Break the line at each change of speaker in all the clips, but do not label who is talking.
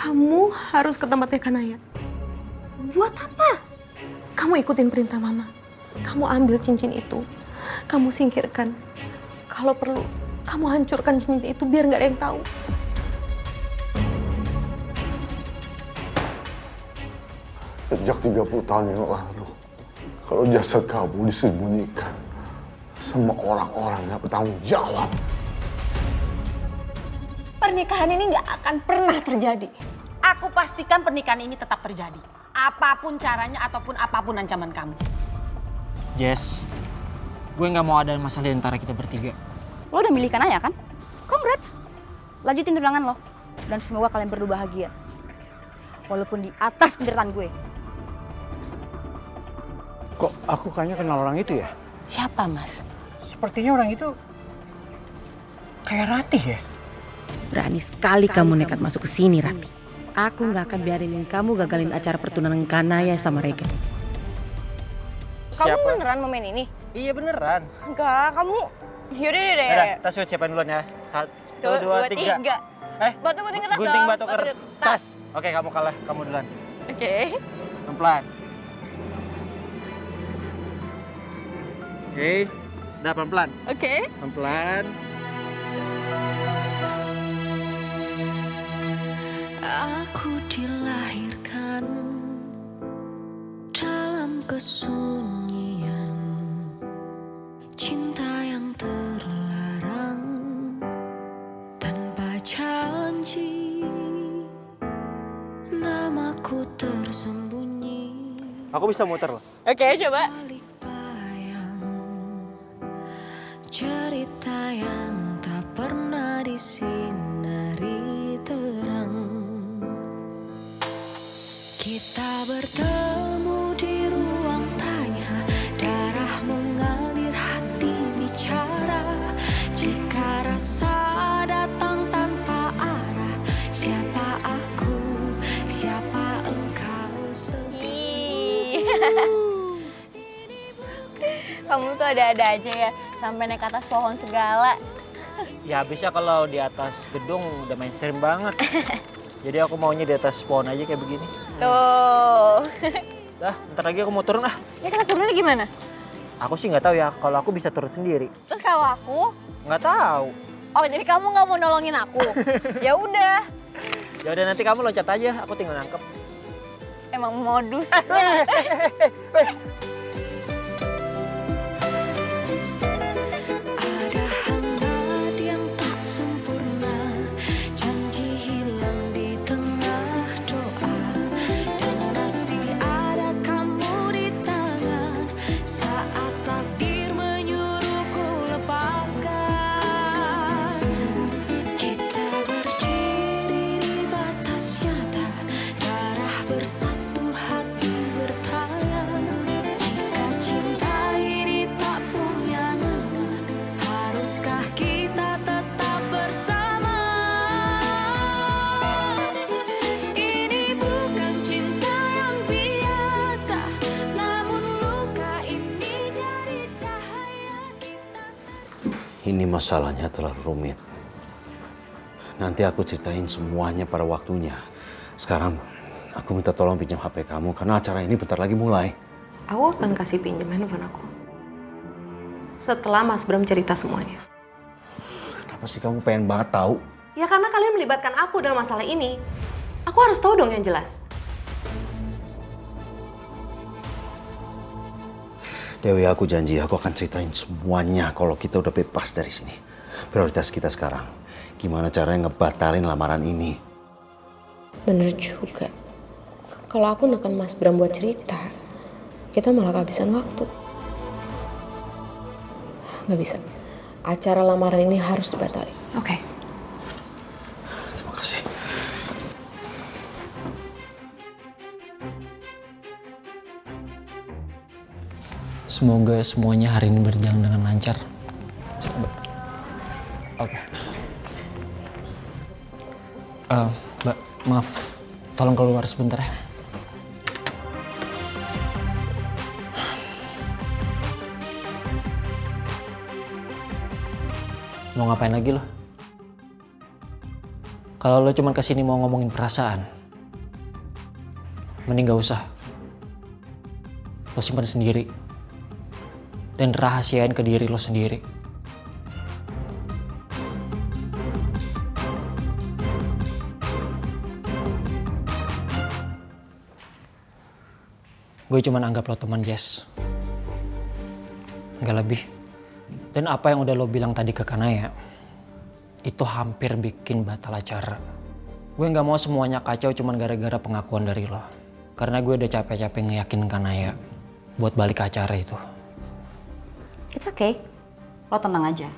Kamu harus ke tempatnya Kanaya. Buat apa? Kamu ikutin perintah Mama. Kamu ambil cincin itu. Kamu singkirkan. Kalau perlu, kamu hancurkan cincin itu biar nggak ada yang tahu.
Sejak 30 tahun yang lalu, kalau jasad kamu disembunyikan sama orang-orang yang bertanggung jawab.
Pernikahan ini nggak akan pernah terjadi.
Aku pastikan pernikahan ini tetap terjadi. Apapun caranya ataupun apapun ancaman kamu.
Jess, gue nggak mau ada masalah di antara kita bertiga.
Lo udah milih Kanaya kan? Congrats. Lanjutin tunangan lo. Dan semoga kalian berdua bahagia. Walaupun di atas penderitaan gue.
Kok aku kayaknya kenal orang itu ya?
Siapa, Mas?
Sepertinya orang itu kayak Ratih ya?
Berani sekali kamu nekat masuk ke sini, Rati. Aku nggak akan biarin kamu gagalin acara pertunangan Kanaya sama Regen.
Kamu beneran mau main ini?
Iya beneran.
Enggak, kamu... Yaudah deh.
Udah, tas siapin duluan ya. 1, 2, 3.
Batu gunting kertas
gunting
dong.
batu kertas. Oke, kamu kalah. Kamu duluan.
Oke.
Pelan-pelan. Oke. Udah pelan-pelan.
Oke.
Pelan-pelan.
Aku dilahirkan dalam kesunyian, cinta yang terlarang tanpa janji, namaku tersembunyi.
Aku bisa muter loh.
Oke, coba.
Balik bayang, cerita yang tak pernah disinari terang. Kita bertemu di ruang tanya, darah mengalir, hati bicara. Jika rasa datang tanpa arah, siapa aku, siapa engkau
Kamu tuh ada-ada aja ya, sampai naik atas pohon segala.
Ya habisnya kalau di atas gedung udah mainstream banget. Jadi aku maunya di atas pohon aja kayak begini.
Tuh.
Dah, ntar lagi aku mau turun ah.
Ya kita turunnya gimana?
Aku sih nggak tahu ya, kalau aku bisa turun sendiri.
Terus kalau aku?
Nggak tahu.
Oh, jadi kamu nggak mau nolongin aku? Ya udah.
Ya udah nanti kamu loncat aja, aku tinggal nangkep.
Emang modusnya.
Ada hangat yang tak sempurna, janji hilang di tengah doa, dan masih ada kamu di tangan saat takdir menyuruhku lepaskan. Kita berdiri di batas nyata, darah bersatu, hati bertanya. Jika cinta ini tak punya nama, haruskah kita tetap bersama? Ini bukan cinta yang biasa, namun luka ini jadi cahaya kita.
Ini masalahnya terlalu rumit. Nanti aku ceritain semuanya pada waktunya. Sekarang aku minta tolong pinjam HP kamu karena acara ini bentar lagi mulai.
Aku akan kasih pinjam handphone aku. Setelah Mas Bram cerita semuanya.
Kenapa sih kamu pengen banget tahu?
Ya karena kalian melibatkan aku dalam masalah ini. Aku harus tahu dong yang jelas.
Dewi, aku janji aku akan ceritain semuanya kalau kita udah bebas dari sini. Prioritas kita sekarang, gimana caranya ngebatalin lamaran ini.
Bener juga. Kalau aku neken Mas Bram buat cerita, kita malah kehabisan waktu. Nggak bisa. Acara lamaran ini harus dibatalin. Oke.
Terima kasih.
Semoga semuanya hari ini berjalan dengan lancar. Oke. Mbak, maaf. Tolong keluar sebentar ya. Mau ngapain lagi lo? Kalau lo cuma kesini mau ngomongin perasaan, mending gak usah. Lo simpan sendiri. Dan rahasiain ke diri lo sendiri. Gue cuma anggap lo teman, Jess. Nggak lebih. Dan apa yang udah lo bilang tadi ke Kanaya, itu hampir bikin batal acara. Gue nggak mau semuanya kacau cuma gara-gara pengakuan dari lo. Karena gue udah capek-capek ngeyakin Kanaya buat balik ke acara itu.
It's okay. Lo tenang aja.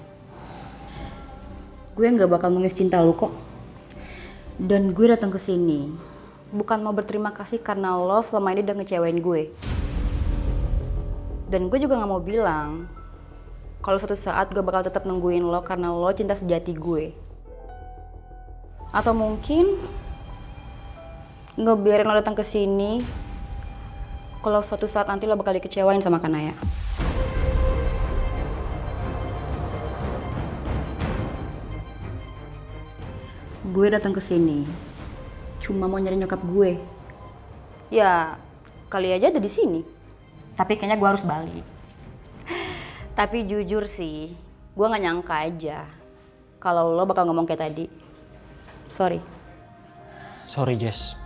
Gue nggak bakal ngemis cinta lo kok. Dan gue datang ke sini bukan mau berterima kasih karena lo selama ini udah ngecewain gue. Dan gue juga nggak mau bilang kalau suatu saat gue bakal tetap nungguin lo karena lo cinta sejati gue. Atau mungkin ngebiarin lo datang ke sini kalau suatu saat nanti lo bakal dikecewain sama Kanaya. Gue datang ke sini cuma mau nyari nyokap gue. Ya, kali aja ada di sini. Tapi kayaknya gue harus balik. Tapi jujur sih, gue nggak nyangka aja kalau lo bakal ngomong kayak tadi. Sorry.
Sorry, Jess.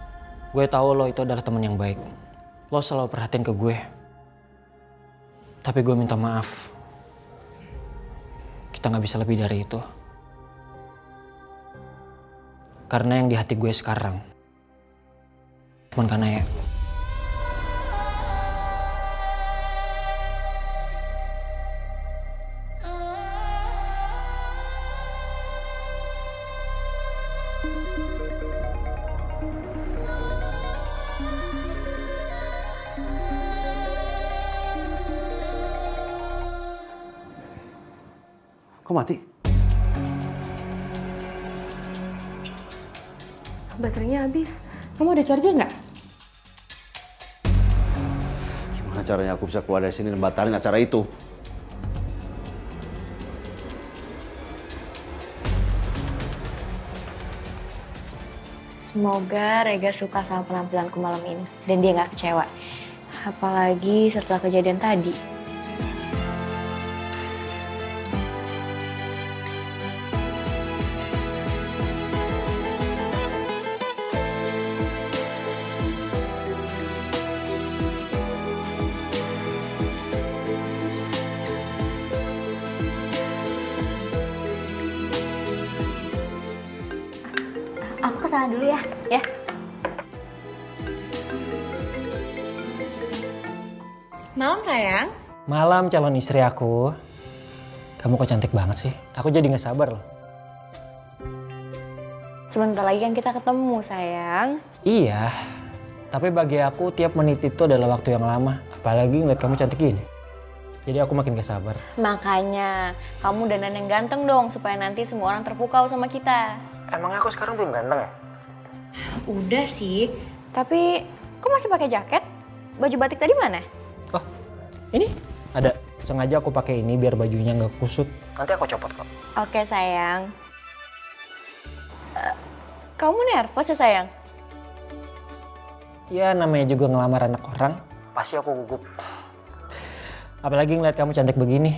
Gue tahu lo itu adalah teman yang baik. Lo selalu perhatiin ke gue. Tapi gue minta maaf. Kita nggak bisa lebih dari itu. Karena yang di hati gue sekarang cuman Kanaya.
Kok mati?
Baterainya habis. Kamu ada charger nggak?
Gimana caranya aku bisa keluar dari sini dan batalin acara itu?
Semoga Rega suka sama penampilanku malam ini dan dia nggak kecewa. Apalagi setelah kejadian tadi. Aku kesana dulu ya. Ya. Malam sayang.
Malam calon istri aku. Kamu kok cantik banget sih. Aku jadi nggak sabar loh.
Sebentar lagi kan kita ketemu sayang.
Iya. Tapi bagi aku tiap menit itu adalah waktu yang lama. Apalagi ngeliat kamu cantik gini. Jadi aku makin gak sabar.
Makanya kamu dandan yang ganteng dong supaya nanti semua orang terpukau sama kita.
Emangnya aku sekarang belum ganteng ya?
Udah sih. Tapi kok masih pakai jaket? Baju batik tadi mana?
Oh, ini ada. Sengaja aku pakai ini biar bajunya nggak kusut. Nanti aku copot kok.
Oke sayang. Kamu nervous ya sayang?
Ya namanya juga ngelamar anak orang. Pasti aku gugup. Apalagi ngeliat kamu cantik begini.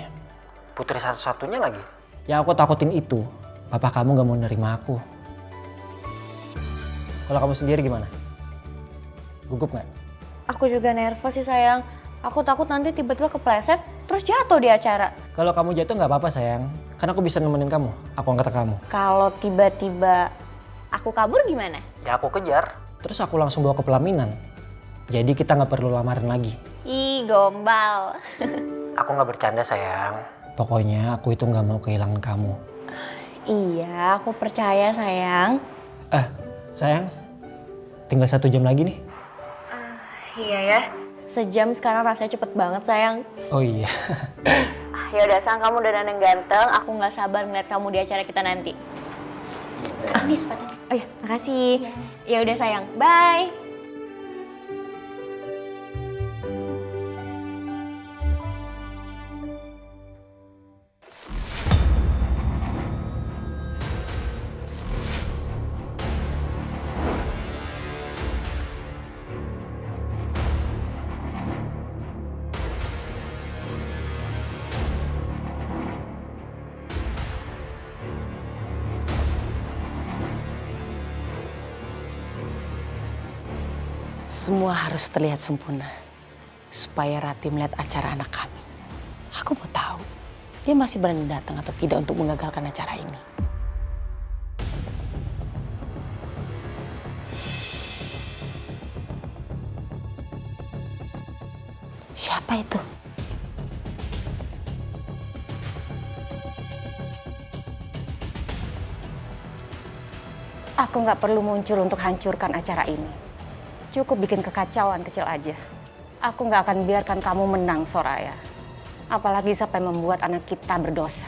Putri satu-satunya lagi. Yang aku takutin itu, papa kamu gak mau nerima aku. Kalau kamu sendiri gimana? Gugup gak?
Aku juga nervous sih sayang. Aku takut nanti tiba-tiba kepleset terus jatuh di acara.
Kalau kamu jatuh gak apa-apa sayang. Karena aku bisa nemenin kamu. Aku angkat kamu.
Kalau tiba-tiba aku kabur gimana?
Ya aku kejar. Terus aku langsung bawa ke pelaminan. Jadi kita gak perlu lamaran lagi.
Ih gombal.
Aku gak bercanda sayang. Pokoknya aku itu gak mau kehilangan kamu.
Iya aku percaya sayang.
Sayang, tinggal 1 jam lagi nih.
Iya ya. Sejam sekarang rasanya cepet banget sayang.
Oh iya.
Ya udah sayang kamu udah dandan ganteng. Aku nggak sabar ngeliat kamu di acara kita nanti. Ini sepatunya. Oh iya, makasih. Ya udah sayang, bye.
Semua harus terlihat sempurna supaya Rati melihat acara anak kami. Aku mau tahu dia masih berani datang atau tidak untuk mengagalkan acara ini. Siapa itu?
Aku nggak perlu muncul untuk hancurkan acara ini. Cukup bikin kekacauan kecil aja. Aku nggak akan biarkan kamu menang, Soraya. Apalagi sampai membuat anak kita berdosa.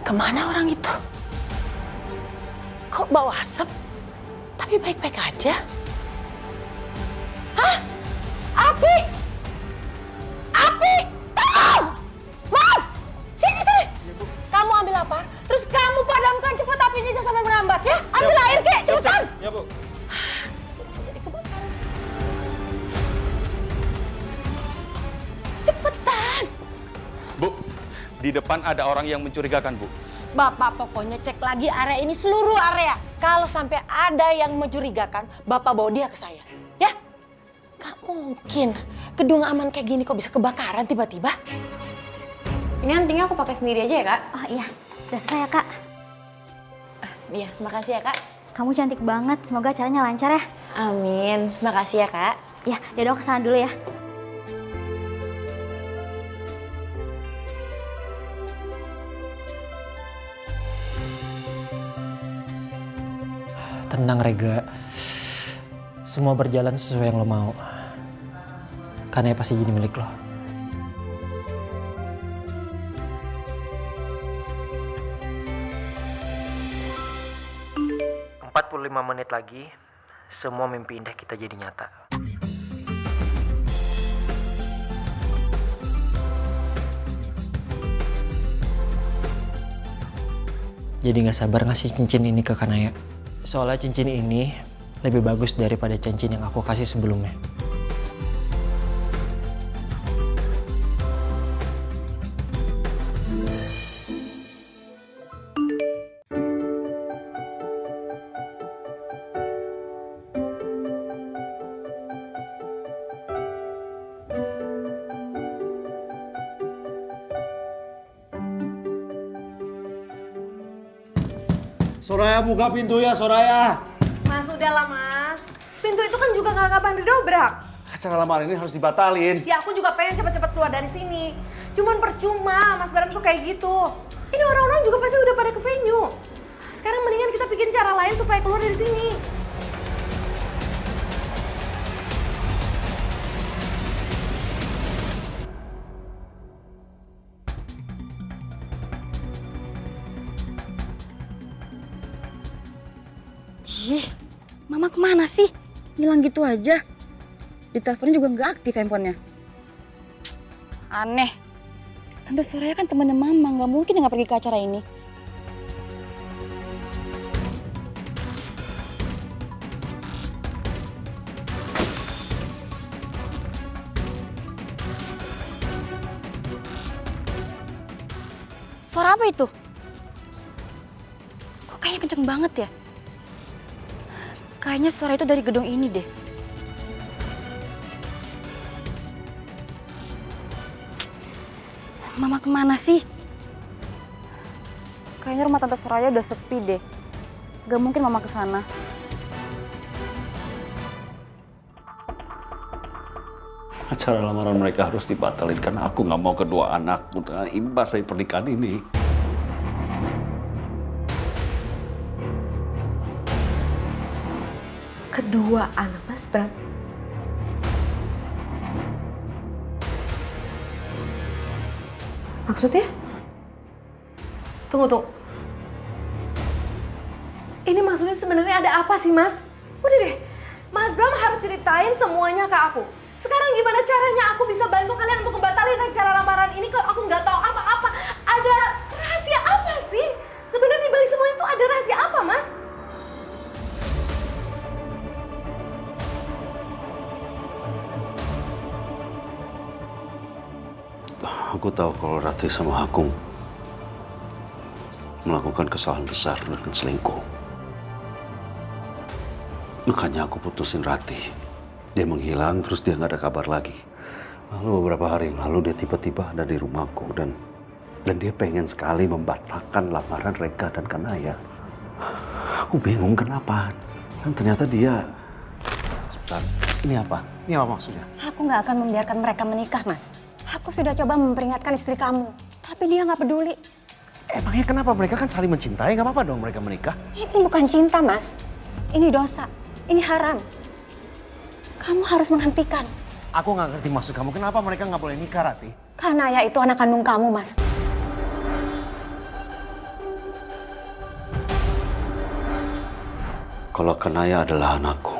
Kemana orang itu? Kok bawa asap? Tapi baik-baik aja. Hah? Api! Api! Tolong! Mas! Sini, sini! Kamu ambil lapar, terus kamu padamkan cepat apinya jangan sampai merambat ya. Ambil air, Kek, cepetan!
Ya, Bu.
Bisa jadi kebakaran. Cepetan!
Bu, di depan ada orang yang mencurigakan, Bu.
Bapak pokoknya cek lagi area ini, seluruh area. Kalau sampai ada yang mencurigakan, Bapak bawa dia ke saya. Ya? Gak mungkin. Gedung aman kayak gini kok bisa kebakaran tiba-tiba.
Ini antingnya aku pakai sendiri aja ya, Kak?
Oh iya, udah selesai ya, Kak.
Iya, makasih ya, Kak.
Kamu cantik banget, semoga acaranya lancar ya.
Amin. Makasih ya, Kak.
Ya, yaudah aku kesana dulu ya.
Tenang Rega, semua berjalan sesuai yang lo mau. Karena pasti jadi milik lo. menit lagi, semua mimpi indah kita jadi nyata. Jadi gak sabar ngasih cincin ini ke Kanaya. Soalnya cincin ini lebih bagus daripada cincin yang aku kasih sebelumnya.
Soraya, buka pintu ya, Soraya.
Mas, udahlah mas. Pintu itu kan juga gak kapan didobrak.
Acara lamaran ini harus dibatalin.
Ya aku juga pengen cepet-cepet keluar dari sini. Cuman percuma Mas Baram tuh kayak gitu. Ini orang-orang juga pasti udah pada ke venue. Sekarang mendingan kita bikin cara lain supaya keluar dari sini.
Ih, Mama kemana sih? Hilang gitu aja. Di teleponnya juga nggak aktif handphonenya. Aneh. Tante Soraya kan temannya Mama, nggak mungkin nggak pergi ke acara ini. Suara apa itu? Kok kayaknya kenceng banget ya? Kayaknya suara itu dari gedung ini deh. Mama kemana sih? Kayaknya rumah Tante Soraya udah sepi deh. Gak mungkin Mama kesana.
Acara lamaran mereka harus dibatalin karena aku nggak mau kedua anakku dengan imbas dari pernikahan ini.
Kedua anak Mas Bram. Maksudnya? Tunggu. Ini maksudnya sebenarnya ada apa sih Mas? Udah deh, Mas Bram harus ceritain semuanya ke aku. Sekarang gimana caranya aku bisa bantu kalian untuk ngebatalin acara lamaran ini kalau aku nggak tahu apa-apa? Ada rahasia apa sih? Sebenarnya di balik semua itu ada rahasia apa, Mas?
Aku tahu kalau Ratih sama Agung melakukan kesalahan besar dengan selingkuh. Makanya aku putusin Ratih. Dia menghilang, terus dia nggak ada kabar lagi. Lalu beberapa hari yang lalu dia tiba-tiba ada di rumahku dan dia pengen sekali membatalkan lamaran Reka dan Kanaya. Aku bingung kenapa. Dan ternyata dia... Sebentar, ini apa? Ini apa maksudnya?
Aku nggak akan membiarkan mereka menikah, Mas. Aku sudah coba memperingatkan istri kamu, tapi dia nggak peduli.
Emangnya kenapa? Mereka kan saling mencintai, nggak apa-apa dong mereka menikah.
Ini bukan cinta, Mas. Ini dosa. Ini haram. Kamu harus menghentikan.
Aku nggak ngerti maksud kamu. Kenapa mereka nggak boleh nikah, Ratih?
Kanaya itu anak kandung kamu, Mas.
Kalau Kanaya adalah anakku,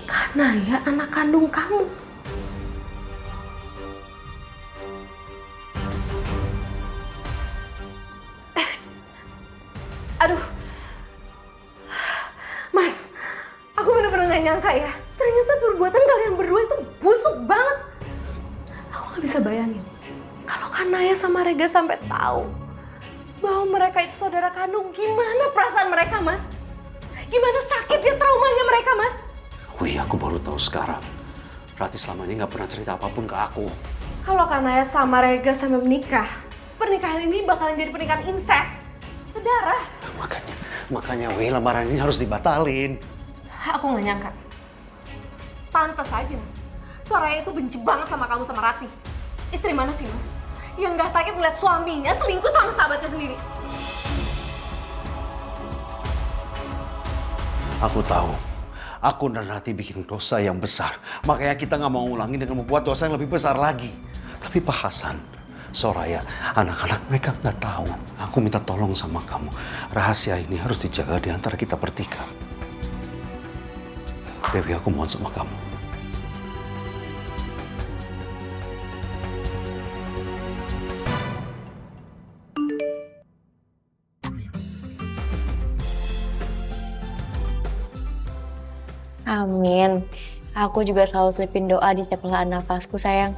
Kanaya anak kandung kamu. Aduh. Mas, aku bener-bener gak nyangka ya. Ternyata perbuatan kalian berdua itu busuk banget. Aku gak bisa bayangin. Kalau Kanaya sama Rega sampai tahu bahwa mereka itu saudara kandung, gimana perasaan mereka, Mas? Gimana sakitnya traumanya mereka, Mas?
wih, aku baru tahu sekarang. Ratih selama ini nggak pernah cerita apapun ke aku.
Kalau Kanaya sama Rega sampai menikah, pernikahan ini bakalan jadi pernikahan incest. Saudara.
Makanya wih, lamaran ini harus dibatalin.
Aku nggak nyangka. Pantes aja. Soraya itu benci banget sama kamu sama Ratih. Istri mana sih, Mas? Yang nggak sakit ngeliat suaminya selingkuh sama sahabatnya sendiri.
Aku tahu. Aku dan Ratih bikin dosa yang besar. Makanya kita nggak mau ulangi dengan membuat dosa yang lebih besar lagi. Tapi Pak Hasan, Soraya, anak-anak mereka nggak tahu. Aku minta tolong sama kamu. Rahasia ini harus dijaga di antara kita bertiga. Dewi, aku mohon sama kamu.
Amin. Aku juga selalu selipin doa di setiap helaan nafasku, sayang.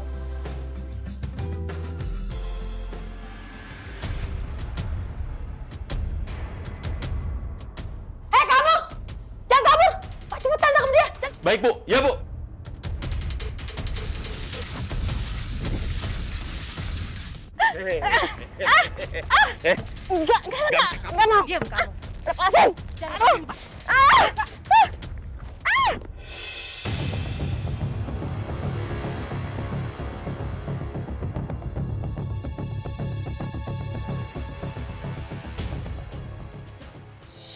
Kamu! Jangan kabur! Pak, cepetan tangkap dia!
Baik, Bu. Ya, Bu.
Enggak mau. Diam kamu. Lepasin. Jangan Pak.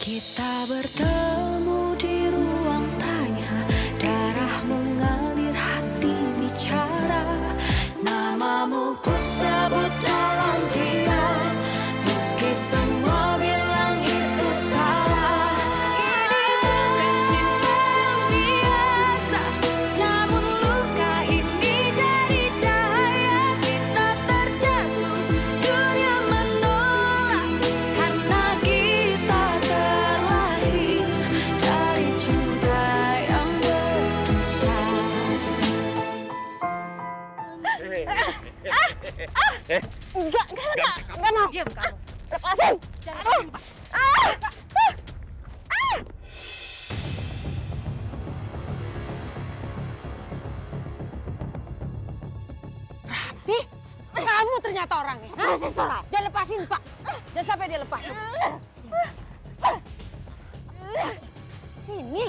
Kita bertemu di ruang tanya, darah mengalir, hati bicara. Namamu ku sebut dalam diam, meski semua bilang itu salah. Ini bukan cinta yang biasa, namun luka ini jadi cahaya. Kita terjatuh, dunia menolak, karena kita terlahir dari cinta yang berdosa.
Enggak mau. Diam kamu. Lepasin. Jangan Pak. Ratih, kamu ternyata orangnya. Jangan lepasin, Pak. Jangan sampai dia lepasin. Sini.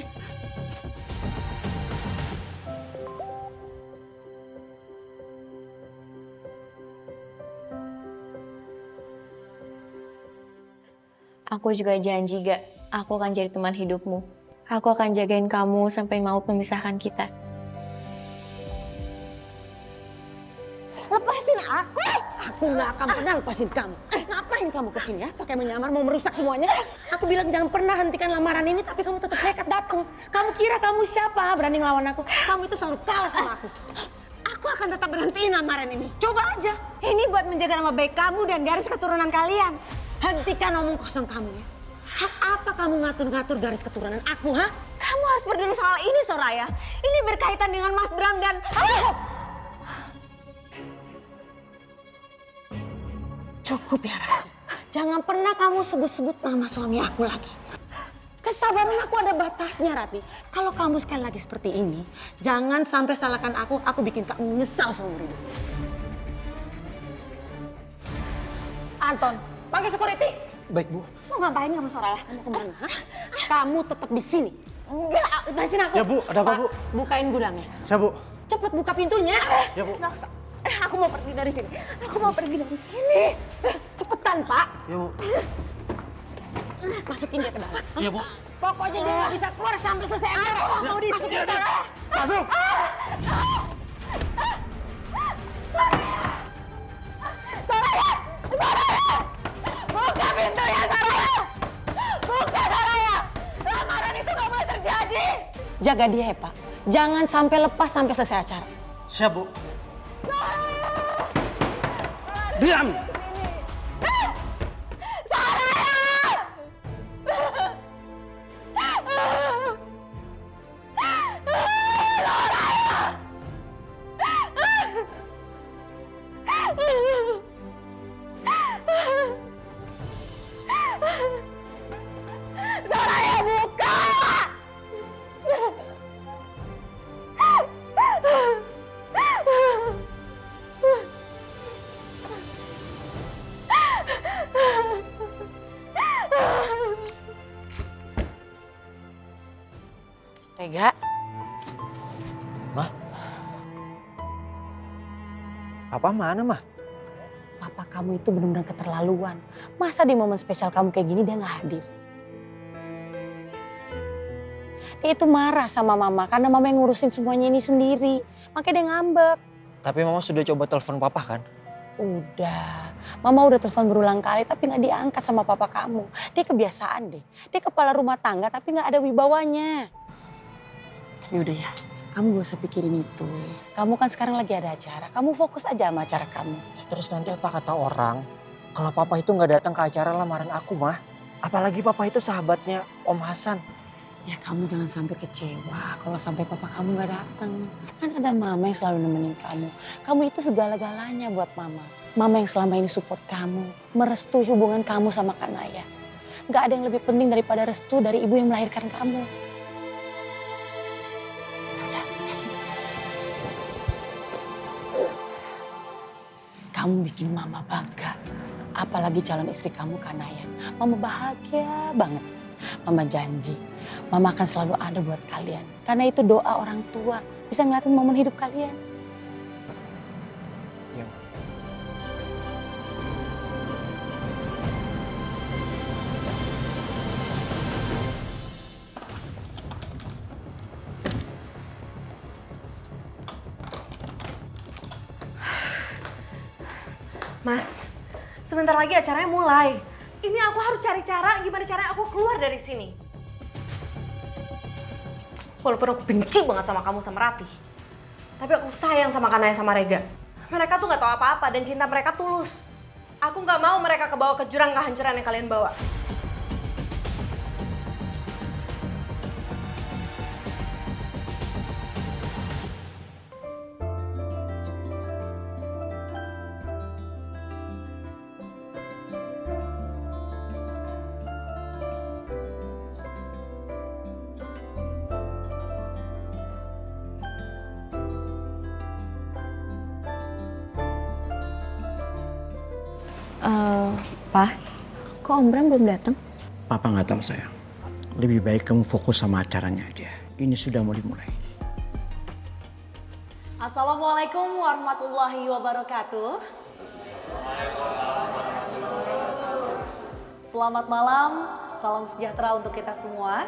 Aku juga janji, Gak. Aku akan jadi teman hidupmu. Aku akan jagain kamu sampai maut memisahkan kita.
Lepasin aku! Aku nggak akan pernah lepasin kamu. Ngapain kamu kesini ya? Pakai menyamar mau merusak semuanya? Aku bilang jangan pernah hentikan lamaran ini, tapi kamu tetap nekat datang. Kamu kira kamu siapa? Berani ngelawan aku? Kamu itu selalu kalah sama aku. Aku akan tetap berhentiin lamaran ini. Coba aja. Ini buat menjaga nama baik kamu dan garis keturunan kalian. Hentikan omong kosong kamu ya. Hak apa kamu ngatur-ngatur garis keturunan aku, ha? Kamu harus peduli soal ini, Soraya. Ini berkaitan dengan Mas Bram dan... Cukup ya, Rati. Jangan pernah kamu sebut-sebut nama suami aku lagi. Kesabaran aku ada batasnya, Rati. Kalau kamu sekali lagi seperti ini, jangan sampai salahkan aku bikin kamu menyesal seumur hidup. Anton, panggil security.
Baik, Bu.
Mau ngapain kamu, Soraya? Kamu kemana? Hah? Kamu tetap di sini. Enggak, lepasin aku.
Ya, Bu. Ada apa, Bu?
Bukain gudangnya.
Saya, Bu.
Cepet buka pintunya.
Ya, Bu.
Nggak usah. Aku mau pergi dari sini. Aku mau pergi dari sini. Cepetan, Pak.
Ya, Bu.
Masukin dia ke dalam.
Iya, Bu.
Pokoknya dia nggak bisa keluar sampai selesai acara. Mau di sini.
Masuk.
Soraya! Soraya! Buka pintunya, Soraya! Buka, Soraya! Lamaran itu nggak boleh terjadi. Jaga dia ya, Pak. Jangan sampai lepas sampai selesai acara.
Siap, Bu. Diam!
Soraya, buka! Rega.
Mah? Papa mana, Mah?
Papa kamu itu benar-benar keterlaluan. Masa di momen spesial kamu kayak gini dia nggak hadir? Dia itu marah sama mama karena mama yang ngurusin semuanya ini sendiri. Makanya dia ngambek.
Tapi Mama sudah coba telepon Papa kan?
Udah. Mama udah telepon berulang kali tapi nggak diangkat sama papa kamu. Dia kebiasaan deh. Dia kepala rumah tangga tapi nggak ada wibawanya. Tapi udah ya, kamu gak usah pikirin itu. Kamu kan sekarang lagi ada acara. Kamu fokus aja sama acara kamu.
Terus nanti apa kata orang kalau Papa itu nggak datang ke acara lamaran aku, Mah? Apalagi Papa itu sahabatnya Om Hasan.
Ya kamu jangan sampai kecewa kalau sampai papa kamu nggak datang. Kan ada mama yang selalu nemenin kamu. Kamu itu segala-galanya buat mama. Mama yang selama ini support kamu, merestui hubungan kamu sama Kak Naya. Nggak ada yang lebih penting daripada restu dari ibu yang melahirkan kamu. Udah, kasih. Kamu bikin mama bangga. Apalagi calon istri kamu Kak Naya. Mama bahagia banget. Mama janji, Mama akan selalu ada buat kalian. Karena itu doa orang tua bisa ngeliatin momen hidup kalian.
Ya.
Mas, sebentar lagi acaranya mulai. Ini aku harus cari cara gimana caranya aku keluar dari sini. Walaupun aku benci banget sama kamu sama Ratih. Tapi aku sayang sama Kak Naya sama Rega. Mereka tuh gak tahu apa-apa dan cinta mereka tulus. Aku gak mau mereka kebawa ke jurang kehancuran yang kalian bawa.
Pak, kok Om Bram belum datang?
Papa nggak tahu sayang. Lebih baik kamu fokus sama acaranya aja. Ini sudah mau dimulai.
Assalamualaikum warahmatullahi wabarakatuh. Selamat malam, salam sejahtera untuk kita semua.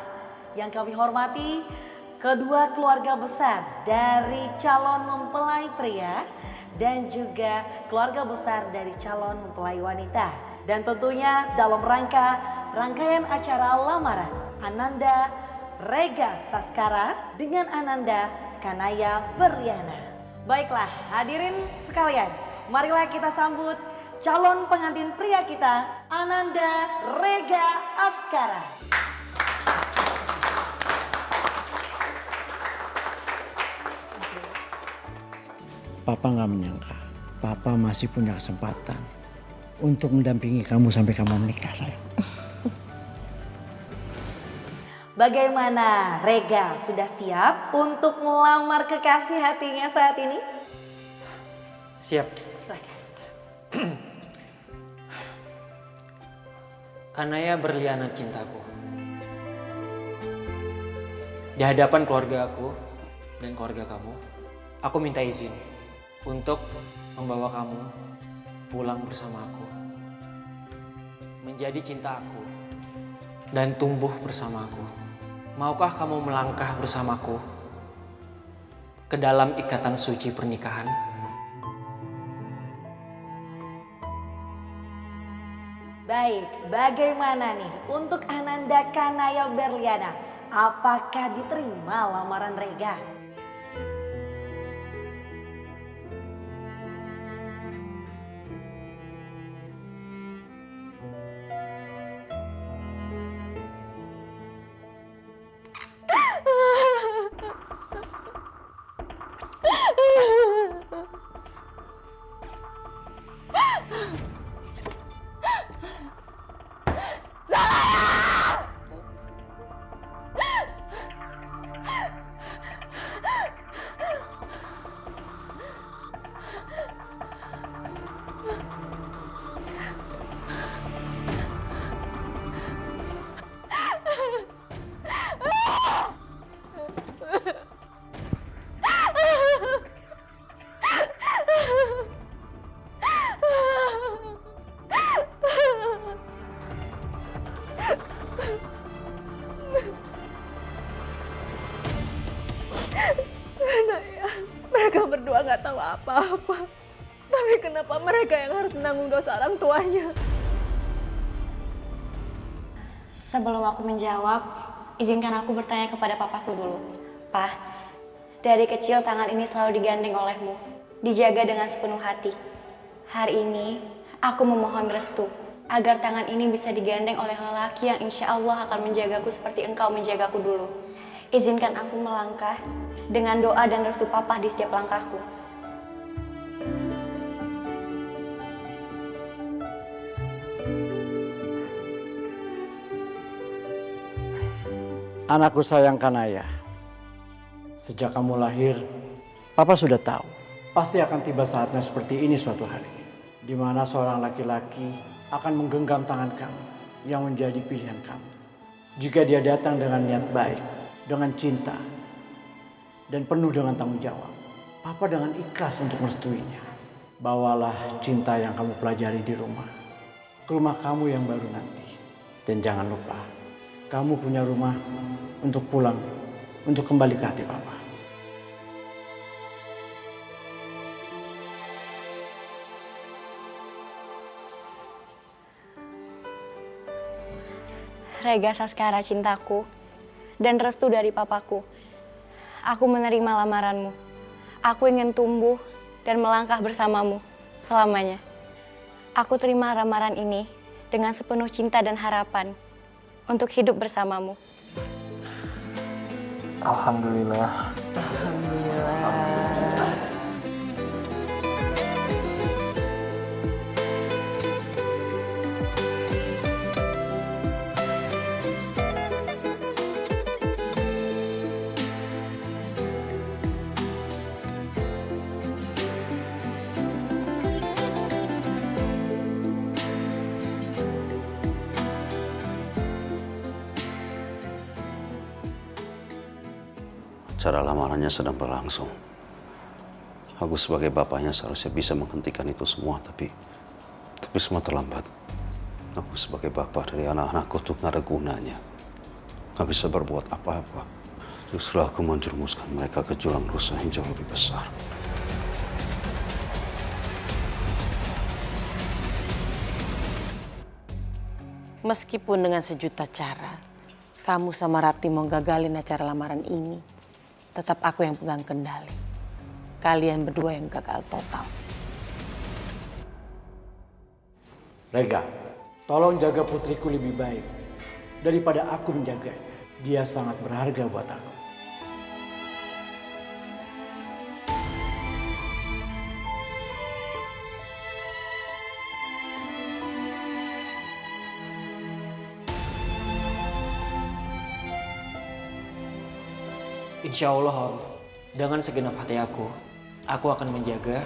Yang kami hormati kedua keluarga besar dari calon mempelai pria dan juga keluarga besar dari calon mempelai wanita. Dan tentunya dalam rangkaian acara lamaran Ananda Rega Saskara dengan Ananda Kanaya Berliana. Baiklah hadirin sekalian, marilah kita sambut calon pengantin pria kita, Ananda Rega Askara.
Papa nggak menyangka, Papa masih punya kesempatan untuk mendampingi kamu sampai kamu menikah, sayang.
Bagaimana Rega, sudah siap untuk melamar kekasih hatinya saat ini?
Siap.
Silakan.
Kanaya Berliana cintaku. Di hadapan keluarga aku dan keluarga kamu, aku minta izin untuk membawa kamu pulang bersama aku. Menjadi cinta aku dan tumbuh bersama aku. Maukah kamu melangkah bersamaku ke dalam ikatan suci pernikahan?
Baik, bagaimana nih untuk Ananda Kanaya Berliana? Apakah diterima lamaran Rega?
Mereka berdua nggak tahu apa-apa. Tapi kenapa mereka yang harus menanggung dosa orang tuanya?
Sebelum aku menjawab, izinkan aku bertanya kepada papaku dulu. Pak, dari kecil tangan ini selalu digandeng olehmu, dijaga dengan sepenuh hati. Hari ini, aku memohon restu agar tangan ini bisa digandeng oleh lelaki yang insya Allah akan menjagaku seperti engkau menjagaku dulu. Izinkan aku melangkah dengan doa dan restu papa di setiap langkahku.
Anakku sayang Kanaya, sejak kamu lahir, Papa sudah tahu pasti akan tiba saatnya seperti ini suatu hari, di mana seorang laki-laki akan menggenggam tangan kamu yang menjadi pilihan kamu. Jika dia datang dengan niat baik, dengan cinta, dan penuh dengan tanggung jawab, Papa dengan ikhlas untuk merestuinya. Bawalah cinta yang kamu pelajari di rumah ke rumah kamu yang baru nanti. Dan jangan lupa, kamu punya rumah untuk pulang, untuk kembali ke hati Papa.
Rega Saskara cintaku dan restu dari papaku. Aku menerima lamaranmu. Aku ingin tumbuh dan melangkah bersamamu selamanya. Aku terima lamaran ini dengan sepenuh cinta dan harapan untuk hidup bersamamu.
Alhamdulillah.
Acara lamarannya sedang berlangsung. Aku sebagai bapaknya seharusnya bisa menghentikan itu semua, tapi semua terlambat. Aku sebagai bapak dari anak-anakku tuh gak ada gunanya. Gak bisa berbuat apa-apa. Justru aku menjerumuskan mereka ke jurang dosa yang jauh lebih besar.
Meskipun dengan sejuta cara, kamu sama Rati mau gagalin acara lamaran ini, tetap aku yang pegang kendali. Kalian berdua yang gagal total.
Rega, tolong jaga putriku lebih baik daripada aku menjaganya. Dia sangat berharga buat aku.
Insya Allah, Om, dengan segenap hati aku akan menjaga,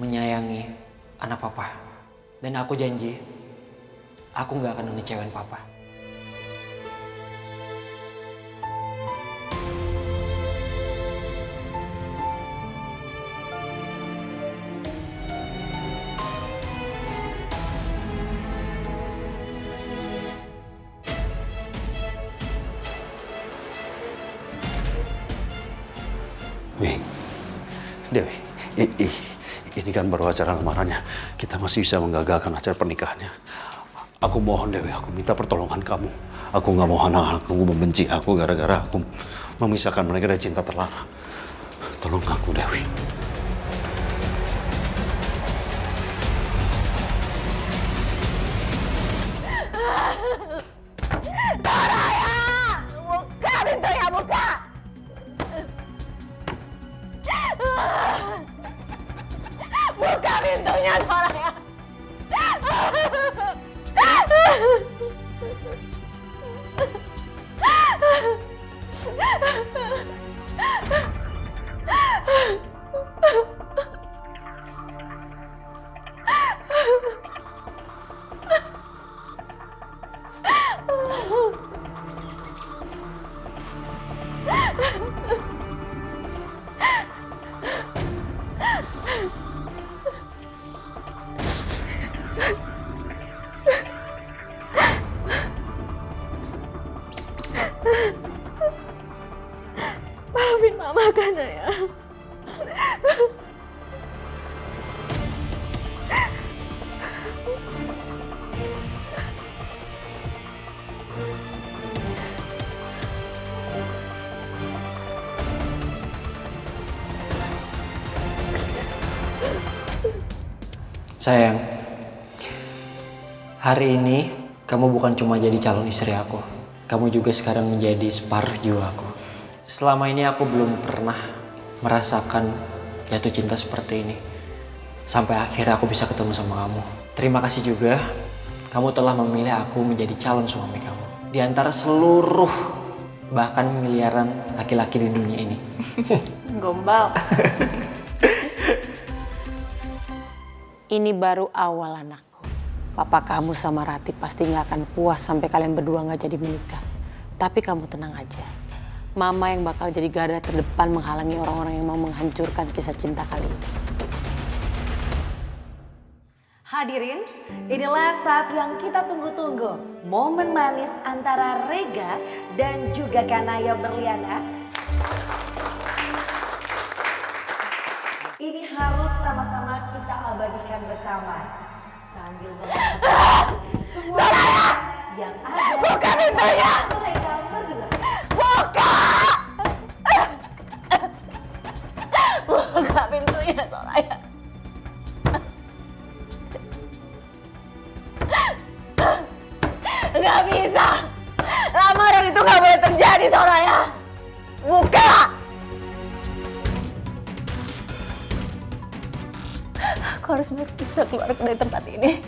menyayangi anak Papa. Dan aku janji, aku nggak akan ngecewain Papa.
Dewi, ini kan baru acara lamarannya. Kita masih bisa menggagalkan acara pernikahannya. Aku mohon Dewi, aku minta pertolongan kamu. Aku nggak mau anak-anak kamu membenci aku gara-gara aku memisahkan mereka dari cinta terlarang. Tolong aku Dewi.
Soraya! Buka pintunya, buka! Buka pintunya, Soraya! Maafin Mama kan ya.
Sayang, hari ini kamu bukan cuma jadi calon istri aku. Kamu juga sekarang menjadi separuh jiwa aku. Selama ini aku belum pernah merasakan jatuh cinta seperti ini. Sampai akhirnya aku bisa ketemu sama kamu. Terima kasih juga, kamu telah memilih aku menjadi calon suami kamu. Di antara seluruh, bahkan miliaran laki-laki di dunia ini.
Gombal. Ini baru awal anakku. Papa kamu sama Rati pasti gak akan puas sampai kalian berdua gak jadi menikah. Tapi kamu tenang aja. Mama yang bakal jadi garda terdepan menghalangi orang-orang yang mau menghancurkan kisah cinta kali ini.
Hadirin, inilah saat yang kita tunggu-tunggu. Momen manis antara Rega dan juga Kanaya Berliana. Ini harus sama-sama kita abadikan bersama. Sambil semua yang ada.
Buka pintunya!
Mereka berdua.
Buka! Buka pintunya, Soraya. Gak bisa. Lamaran itu gak boleh terjadi, Soraya. Buka! Aku harus bisa keluar dari tempat ini.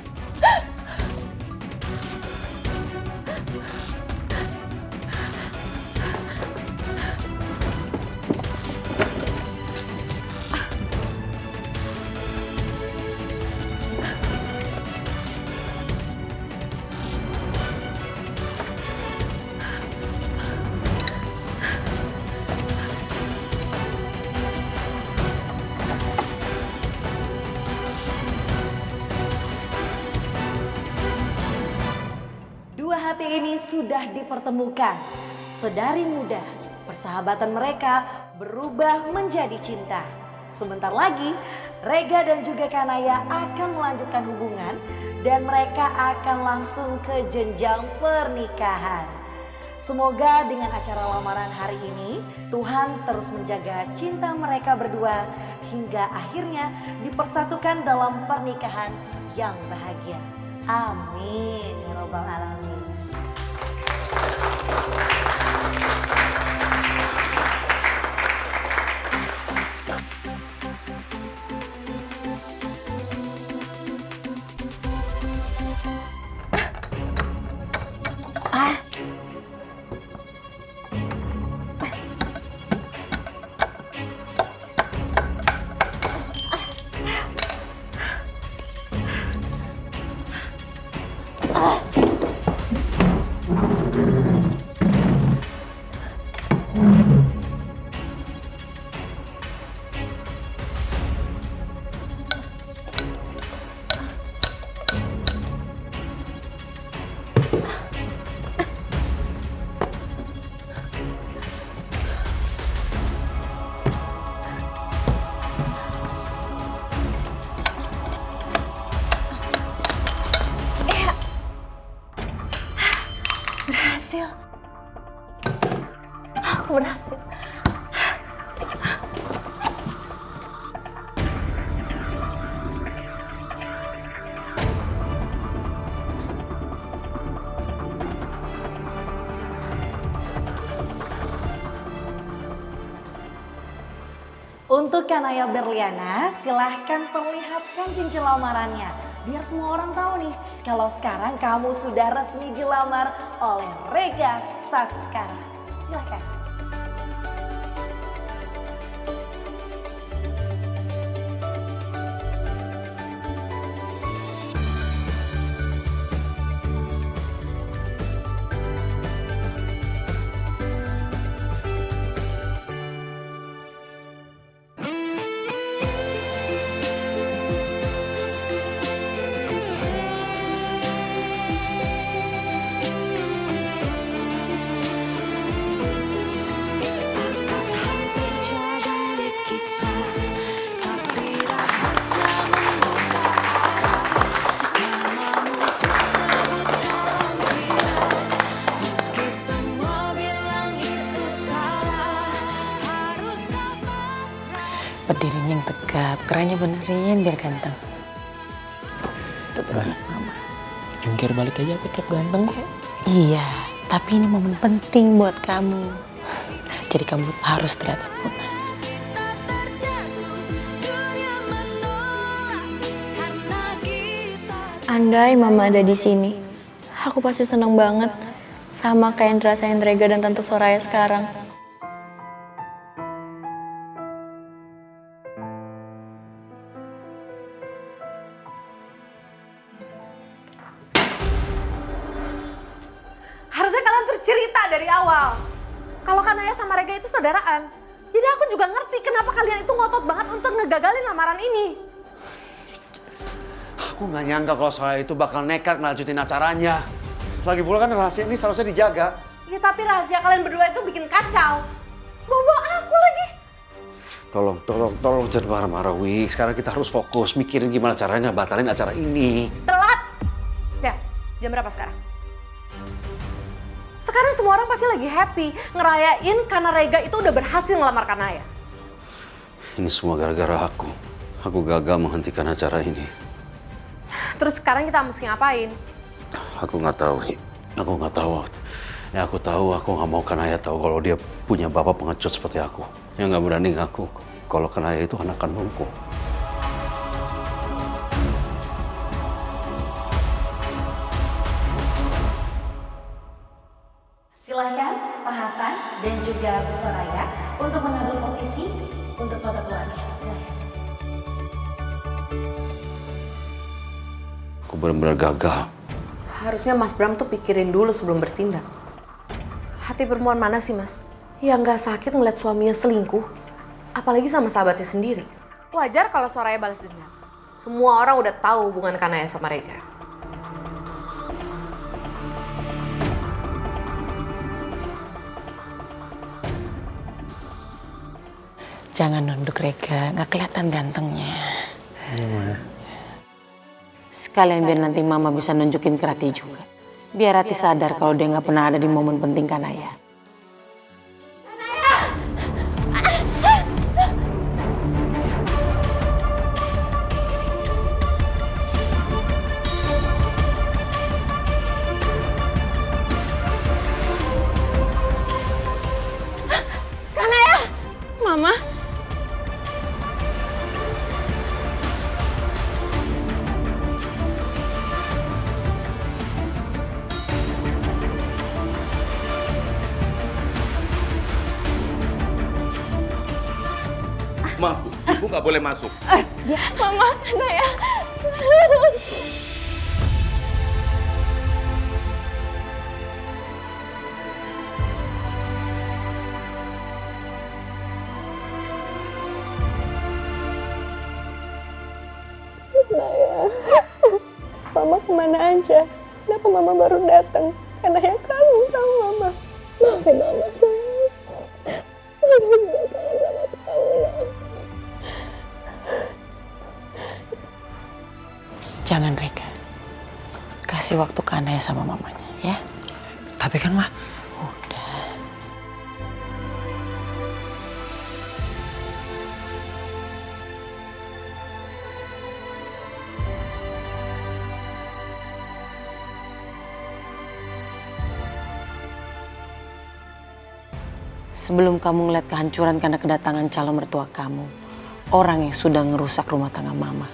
Hati ini sudah dipertemukan. Sedari muda, persahabatan mereka berubah menjadi cinta. Sebentar lagi, Rega dan juga Kanaya akan melanjutkan hubungan dan mereka akan langsung ke jenjang pernikahan. Semoga dengan acara lamaran hari ini, Tuhan terus menjaga cinta mereka berdua hingga akhirnya dipersatukan dalam pernikahan yang bahagia. Amin ya robbal alamin.
Berhasil. Aku berhasil.
Untuk Kanaya Berliana, silahkan perlihatkan cincin lamarannya. Biar semua orang tahu nih, kalau sekarang kamu sudah resmi dilamar oleh Rega Saskara. Silahkan.
Berdirinya yang tegap, kerannya benerin biar ganteng. Itu bener mama.
Jungkir balik aja aku tetap ganteng kok.
Iya, tapi ini momen penting buat kamu. Jadi kamu harus terlihat sempurna.
Andai mama ada di sini, aku pasti seneng banget sama kayak yang dirasain Rega dan Tante Soraya sekarang.
Harusnya kalian tuh cerita dari awal. Kalau Kanaya sama Rega itu saudaraan. Jadi aku juga ngerti kenapa kalian itu ngotot banget untuk ngegagalin lamaran ini.
Aku nggak nyangka kalau saya itu bakal nekat ngelanjutin acaranya. Lagi pula kan rahasia ini seharusnya dijaga.
Ya tapi rahasia kalian berdua itu bikin kacau. Bawa aku lagi.
Tolong jangan marah-marah, Wik. Sekarang kita harus fokus mikirin gimana caranya batalin acara ini.
Telat. Ya, jam berapa sekarang? Sekarang semua orang pasti lagi happy ngerayain karena Rega itu udah berhasil ngelamar Kanaya.
Ini semua gara-gara aku. Aku gagal menghentikan acara ini.
Terus sekarang kita mesti ngapain?
Aku nggak tahu, Wik. Aku nggak tahu. Ya aku tahu, aku nggak mau Kanaya tahu kalau dia punya bapak pengecut seperti aku. Yang nggak berani ngaku kalau Kanaya itu anak kandungku.
Silahkan Pak Hasan dan juga Bu Soraya untuk mengambil posisi untuk foto keluarga. Silahkan.
Aku benar-benar gagal.
Harusnya Mas Bram tuh pikirin dulu sebelum bertindak. Hati perempuan mana sih Mas? Yang nggak sakit ngeliat suaminya selingkuh, apalagi sama sahabatnya sendiri. Wajar kalau Soraya balas dendam. Semua orang udah tahu hubungan Kanaya sama Rega.
Jangan nunduk Rega, nggak kelihatan gantengnya. Sekalian biar nanti Mama bisa nunjukin ke Rati juga. Biar Rati sadar kalau dia nggak pernah ada di momen penting Kanaya.
Kanaya! Mama?
Ma, ibu nggak boleh masuk.
Mama, Kanaya.
Mama kemana aja? Kenapa Mama baru datang? Karena yang kangen sama Mama. Maafin Mama sayang. Mama juga kangen sama kamu lah.
Jangan Rega. Kasih waktu Kanaya sama mamanya ya.
Tapi kan Ma,
sebelum kamu ngeliat kehancuran karena kedatangan calon mertua kamu, orang yang sudah ngerusak rumah tangga Mama.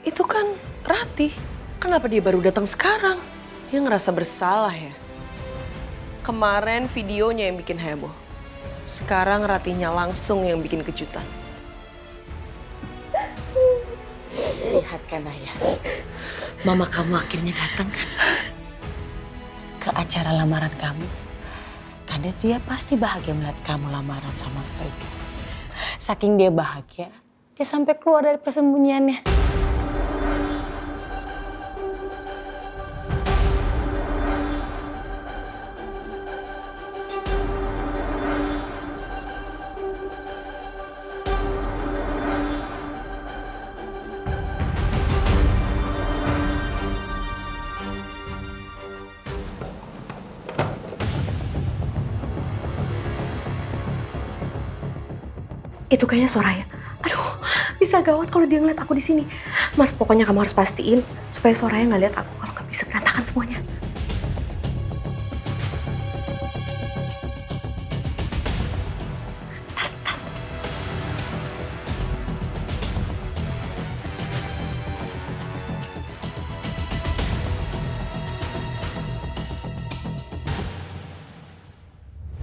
Itu kan Rati. Kenapa dia baru datang sekarang? Dia ngerasa bersalah ya. Kemarin videonya yang bikin heboh. Sekarang Ratinya langsung yang bikin kejutan.
Lihat Kanaya, Mama kamu akhirnya datang kan ke acara lamaran kamu. Karena dia pasti bahagia melihat kamu lamaran sama Rega. Saking dia bahagia, dia sampai keluar dari persembunyiannya.
Itu kayaknya Soraya. Aduh, bisa gawat kalau dia ngeliat aku di sini. Mas, pokoknya kamu harus pastiin supaya Soraya nggak lihat aku. Kalau nggak bisa berantakan semuanya.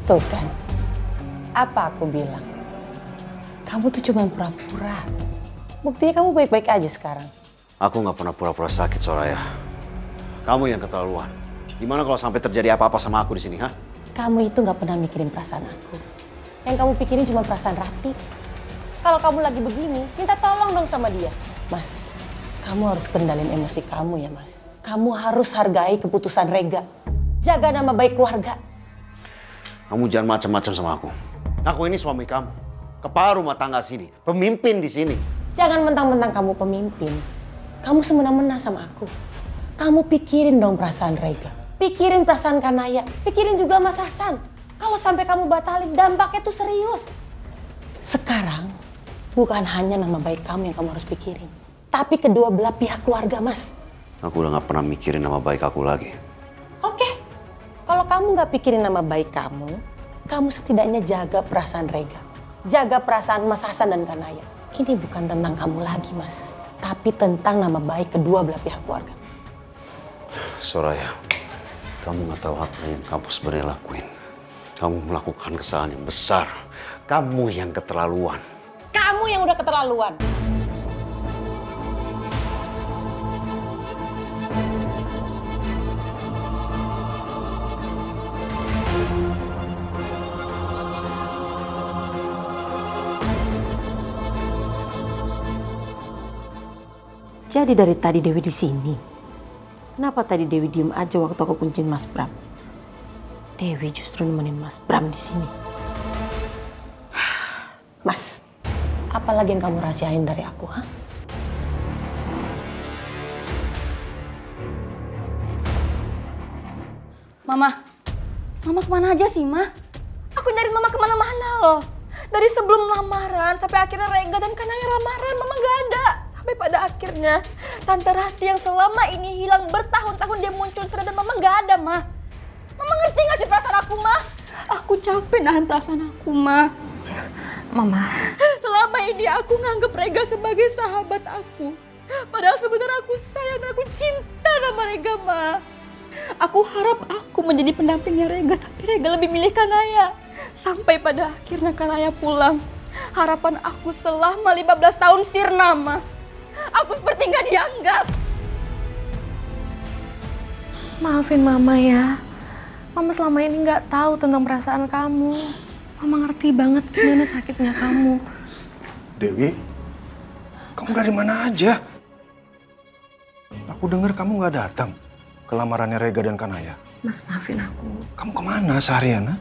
Tuh kan, apa aku bilang? Kamu tuh cuma pura-pura. Buktinya kamu baik-baik aja sekarang.
Aku nggak pernah pura-pura sakit, Soraya. Kamu yang keterlaluan. Gimana kalau sampai terjadi apa-apa sama aku di sini, ha?
Kamu itu nggak pernah mikirin perasaan aku. Yang kamu pikirin cuma perasaan Rati. Kalau kamu lagi begini, minta tolong dong sama dia. Mas, kamu harus kendalin emosi kamu ya, Mas. Kamu harus hargai keputusan Rega. Jaga nama baik keluarga.
Kamu jangan macam-macam sama aku. Aku ini suami kamu. Kepala rumah tangga sini. Pemimpin di sini.
Jangan mentang-mentang kamu pemimpin. Kamu semena-mena sama aku. Kamu pikirin dong perasaan Rega. Pikirin perasaan Kanaya. Pikirin juga Mas Hasan. Kalau sampai kamu batalin, dampaknya tuh serius. Sekarang, bukan hanya nama baik kamu yang kamu harus pikirin. Tapi kedua belah pihak keluarga, Mas.
Aku udah gak pernah mikirin nama baik aku lagi.
Oke. Kalau kamu gak pikirin nama baik kamu setidaknya jaga perasaan Rega. Jaga perasaan Mas Hasan dan Kanaya. Ini bukan tentang kamu lagi, Mas. Tapi tentang nama baik kedua belah pihak keluarga.
Soraya, kamu gak tahu apa yang kamu sebenarnya lakuin. Kamu melakukan kesalahan yang besar. Kamu yang keterlaluan.
Kamu yang udah keterlaluan. Jadi dari tadi Dewi di sini. Kenapa tadi Dewi diem aja waktu aku kunciin Mas Bram? Dewi justru nemenin Mas Bram di sini. Mas, apa lagi yang kamu rahasiain dari aku, ha?
Mama kemana aja sih, Ma? Aku nyari Mama kemana-mana loh. Dari sebelum lamaran sampai akhirnya Rega dan Kanaya lamaran, Mama gak ada. Sampai pada akhirnya Tante Rati yang selama ini hilang bertahun-tahun dia muncul dan Mama gak ada, Ma. Mama ngerti gak sih perasaan aku, Ma? Aku capek nahan perasaan aku, Ma.
Jess, Mama.
Selama ini aku nganggep Rega sebagai sahabat aku. Padahal sebenarnya aku sayang dan aku cinta sama Rega, Ma. Aku harap aku menjadi pendampingnya Rega, tapi Rega lebih milih Kanaya. Sampai pada akhirnya Kanaya pulang. Harapan aku selama 15 tahun sirna, Ma. Aku seperti gak dianggap.
Maafin Mama ya. Mama selama ini gak tahu tentang perasaan kamu. Mama ngerti banget gimana sakitnya kamu.
Dewi, kamu dari mana aja? Aku dengar kamu nggak datang ke lamarannya Rega dan Kanaya.
Mas, maafin aku.
Kamu kemana seharian, ha?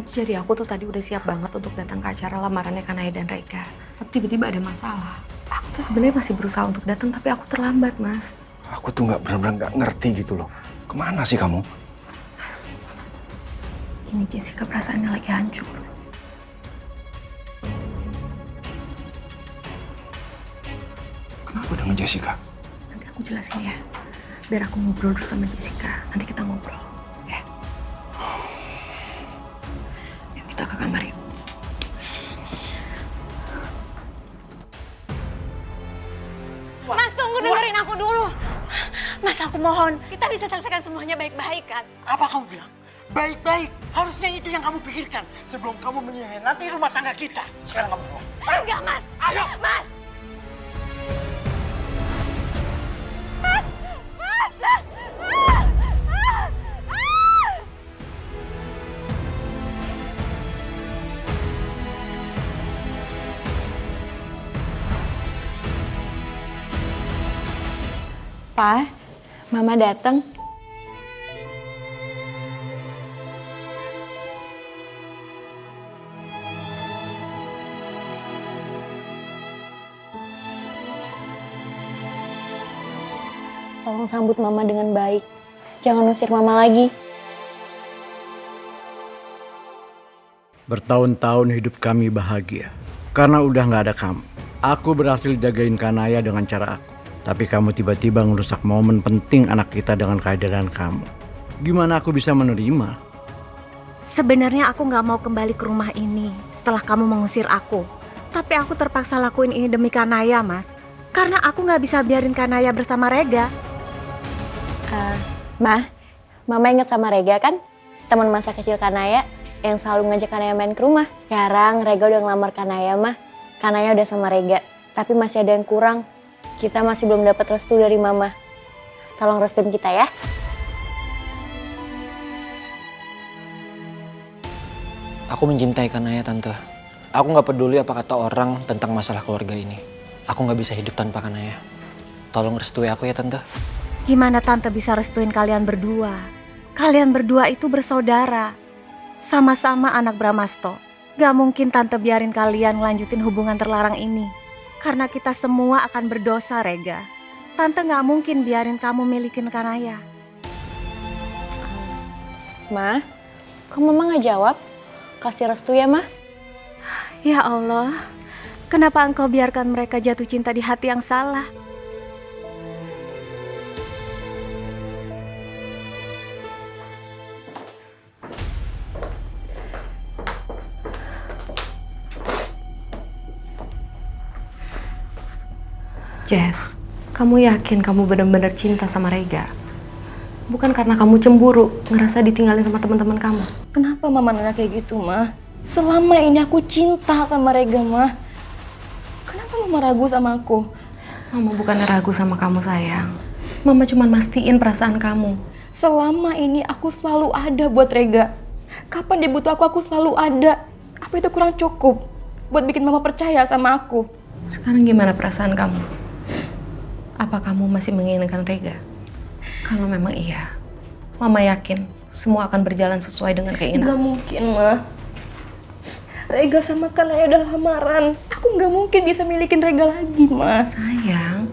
Jadi aku tuh tadi udah siap banget untuk datang ke acara lamarannya Kanaya dan Rega. Tapi tiba-tiba ada masalah. Aku tuh sebenarnya masih berusaha untuk datang, tapi aku terlambat, Mas.
Aku tuh benar-benar nggak ngerti gitu loh. Kemana sih kamu?
Mas, ini Jessica perasaannya lagi hancur.
Kenapa dengan Jessica?
Nanti aku jelasin ya. Biar aku ngobrol dulu sama Jessica. Nanti kita ngobrol. Ya. Yuk kita ke kamar yuk.
Mas, tunggu, dengerin aku dulu. Mas, aku mohon, kita bisa selesaikan semuanya baik-baik kan?
Apa kamu bilang? Baik-baik. Harusnya itu yang kamu pikirkan sebelum kamu mengkhianati rumah tangga kita. Sekarang kamu mau?
Enggak, Mas.
Ayo.
Mas. Mas. Mas.
Pa, Mama datang. Tolong sambut Mama dengan baik. Jangan usir Mama lagi.
Bertahun-tahun hidup kami bahagia. Karena udah nggak ada kamu. Aku berhasil jagain Kanaya dengan cara aku. Tapi kamu tiba-tiba ngerusak momen penting anak kita dengan kehadiran kamu. Gimana aku bisa menerima?
Sebenarnya aku nggak mau kembali ke rumah ini setelah kamu mengusir aku. Tapi aku terpaksa lakuin ini demi Kanaya, Mas. Karena aku nggak bisa biarin Kanaya bersama Rega.
Mama inget sama Rega kan? Teman masa kecil Kanaya yang selalu ngajak Kanaya main ke rumah. Sekarang Rega udah ngelamar Kanaya, mah. Kanaya udah sama Rega. Tapi masih ada yang kurang. Kita masih belum dapat restu dari Mama. Tolong restuin kita ya.
Aku mencintai Kanaya, Tante. Aku nggak peduli apa kata orang tentang masalah keluarga ini. Aku nggak bisa hidup tanpa Kanaya. Tolong restui aku ya, Tante.
Gimana Tante bisa restuin kalian berdua? Kalian berdua itu bersaudara. Sama-sama anak Bramasto. Gak mungkin Tante biarin kalian ngelanjutin hubungan terlarang ini. Karena kita semua akan berdosa, Rega. Tante gak mungkin biarin kamu milikin Kanaya.
Ma, kok Mama gak jawab? Kasih restu ya, Ma.
Ya Allah, kenapa engkau biarkan mereka jatuh cinta di hati yang salah?
Jess, kamu yakin kamu benar-benar cinta sama Rega? Bukan karena kamu cemburu, ngerasa ditinggalin sama teman-teman kamu.
Kenapa Mama nanya kayak gitu, Ma? Selama ini aku cinta sama Rega, Ma. Kenapa Mama ragu sama aku?
Mama bukan ragu sama kamu, sayang. Mama cuma mastiin perasaan kamu.
Selama ini aku selalu ada buat Rega. Kapan dia butuh aku selalu ada. Apa itu kurang cukup buat bikin Mama percaya sama aku?
Sekarang gimana perasaan kamu? Apa kamu masih menginginkan Rega? Kalau memang iya, Mama yakin semua akan berjalan sesuai dengan keinginan.
Gak mungkin, Ma. Rega sama Kanaya udah lamaran. Aku nggak mungkin bisa milikin Rega lagi, Ma.
Sayang,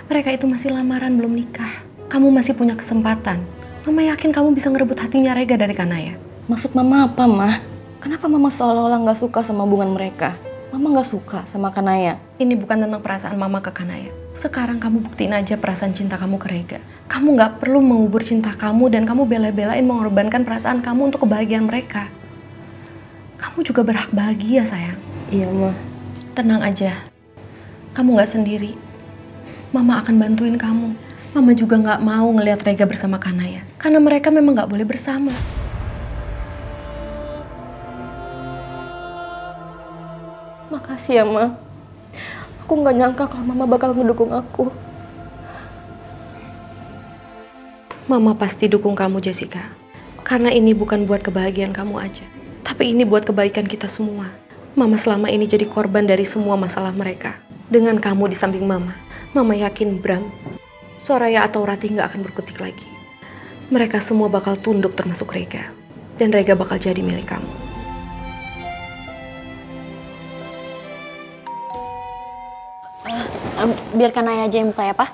mereka itu masih lamaran, belum nikah. Kamu masih punya kesempatan. Mama yakin kamu bisa ngerebut hatinya Rega dari Kanaya.
Maksud Mama apa, Ma? Kenapa Mama seolah-olah nggak suka sama hubungan mereka? Mama nggak suka sama Kanaya.
Ini bukan tentang perasaan Mama ke Kanaya. Sekarang kamu buktiin aja perasaan cinta kamu ke Rega. Kamu nggak perlu mengubur cinta kamu dan kamu bela-belain mengorbankan perasaan kamu untuk kebahagiaan mereka. Kamu juga berhak bahagia, sayang.
Iya, Ma.
Tenang aja. Kamu nggak sendiri. Mama akan bantuin kamu. Mama juga nggak mau ngelihat Rega bersama Kanaya. Karena mereka memang nggak boleh bersama.
Makasih ya, Ma. Aku nggak nyangka kalau Mama bakal ngedukung aku.
Mama pasti dukung kamu, Jessica. Karena ini bukan buat kebahagiaan kamu aja. Tapi ini buat kebaikan kita semua. Mama selama ini jadi korban dari semua masalah mereka. Dengan kamu di samping Mama, Mama yakin Bram, Soraya atau Ratih nggak akan berkutik lagi. Mereka semua bakal tunduk termasuk Rega. Dan Rega bakal jadi milik kamu.
Biar Kanaya aja yang buka ya, Pak.